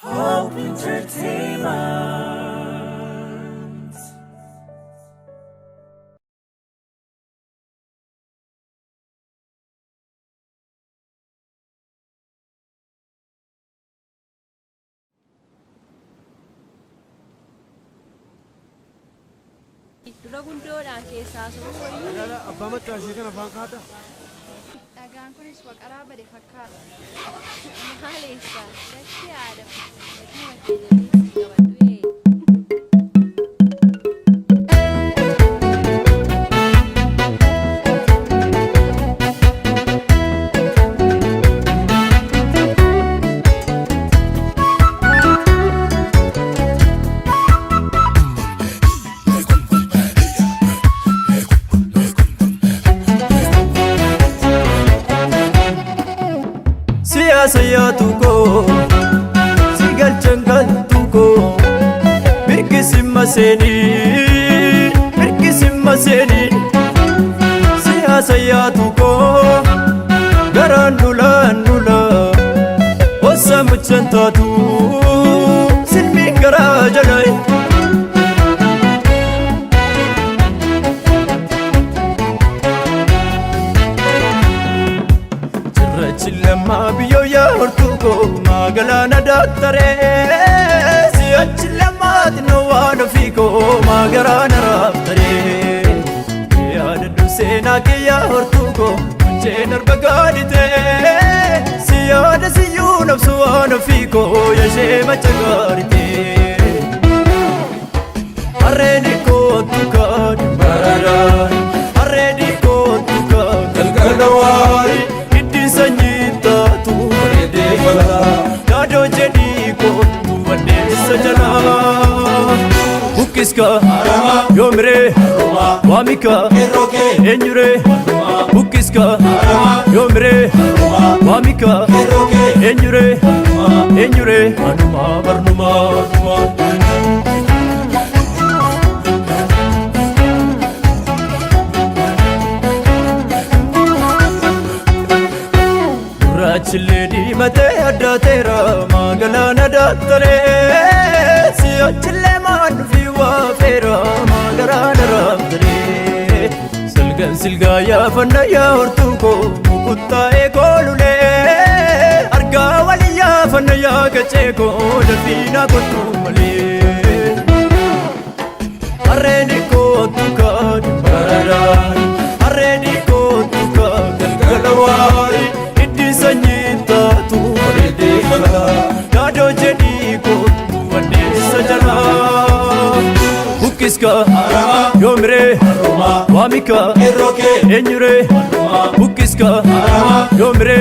Hope Entertainment. Dura guddoodhaan keessaa soosooyyuu Abbaa Mattaashee kana afaan kaata. Dhagaan kunis waqaraa bade fakkaata. maaleessa dachee haadha gatii makkee jabeessi qabadhu. Sayatu ko sigal jangal tuko birkisimma seni sayatu ko garan dula osam chantatu silmi gara jalai Chillama biyo ya hortuko magalana daktare siya chillama dino wano fiko magarana raftare ya dadu sena ke ya hortuko jenar bagadite siya da siyu nafsu wano fiko ya shema chagarite arredi ko tukan baradan arredi ko tukan galgalawari sanyita tu rede bala dado jadi ko tu bade sajana bukiska yomre wamika enyure bukiska yomre wamika enyure anuma barnuma Chiledi mate adda tera magalana daktare siya chille man fi wa fera magarana raftare silga ya fanna ya hortuko mukutta e golule arga waliya fanna ya gache ko dafina kotu male arredi ko tukan baradan arredi ko tukan galgalawari sanyita tu rede bala dado jadi ko tu ande sajana bukiska yomre wamika enyure bukiska yomre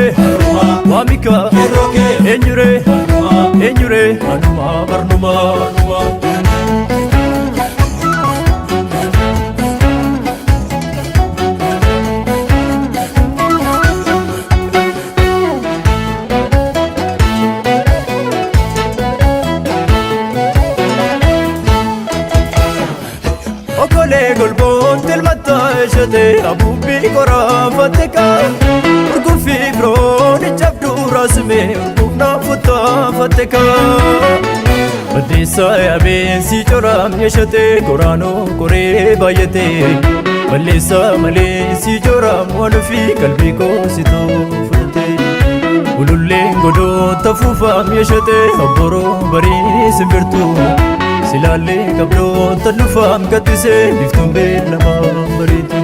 wamika enyure anuma barnuma golbon tel matashate abubi kora fatika urgufi bron jabdu rasme urgufna futa fatika badisa yaben si joram yeshate korano kore bayate balisa male si joram wanfi kalbi ko sito fute ululle godo tafufam yeshate aboro bari simbirtu Silale kablo talufam gatise liftum belama baritu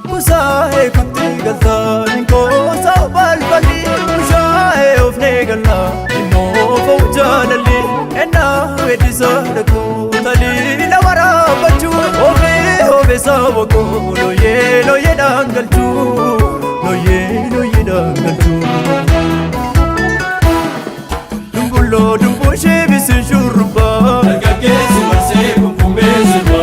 Musae kutti galta ninko sao balbali Musae ofne galna imo faujalali enna wedisa daku tali lawara bachu ove sawako loye dangalchu loye dangalchu dumbo shebisi shurba Nagagesi marse kumbe zirwa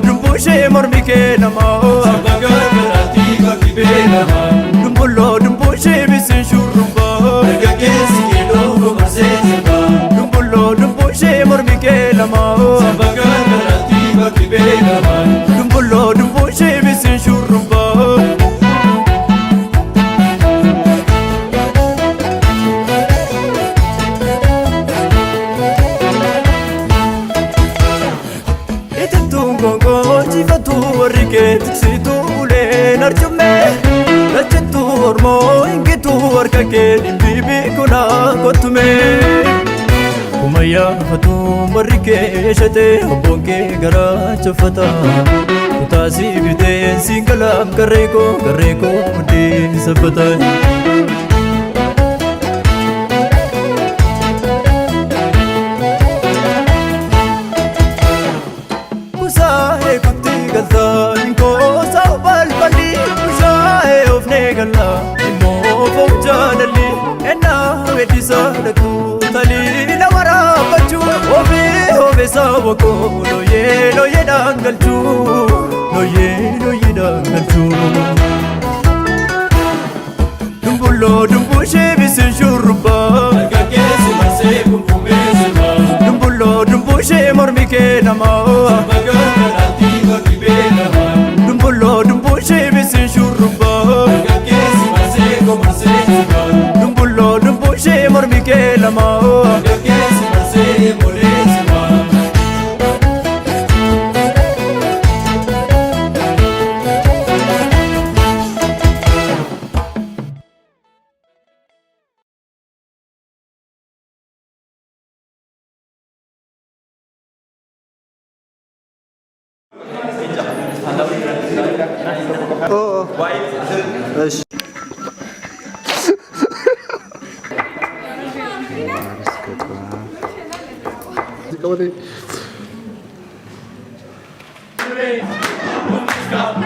dumbo she mormike nama Sabagarati kakibe nama dumbo shebisi shurba Nagagesi kedo marse zirwa dumbo she mormike nama Sabagarati kakibe nama dumbo shebisi injifatu warri kee tiksituu uleen arjume lachattu ormoo ingitu harka kee dhimbiibii kunaa kottume kumayyaafatu warri kee shatee obboon kee garaa chaffata kutaasii biteen siin galaaf garree koo muddeen sabbata. Sawako loye dangalchu loye dangalchu dumbushe bisin shurba Dargaggeessi marsee kumkumee sirba dumbushe mormi kee nama Sirba gargaraatti gooti beelama dumbushe bisin shurba Dargaggeessi marsee komarsee sirba dumbushe mormi kee nama Dargaggeessi marsee molee sirba እሺ Stop.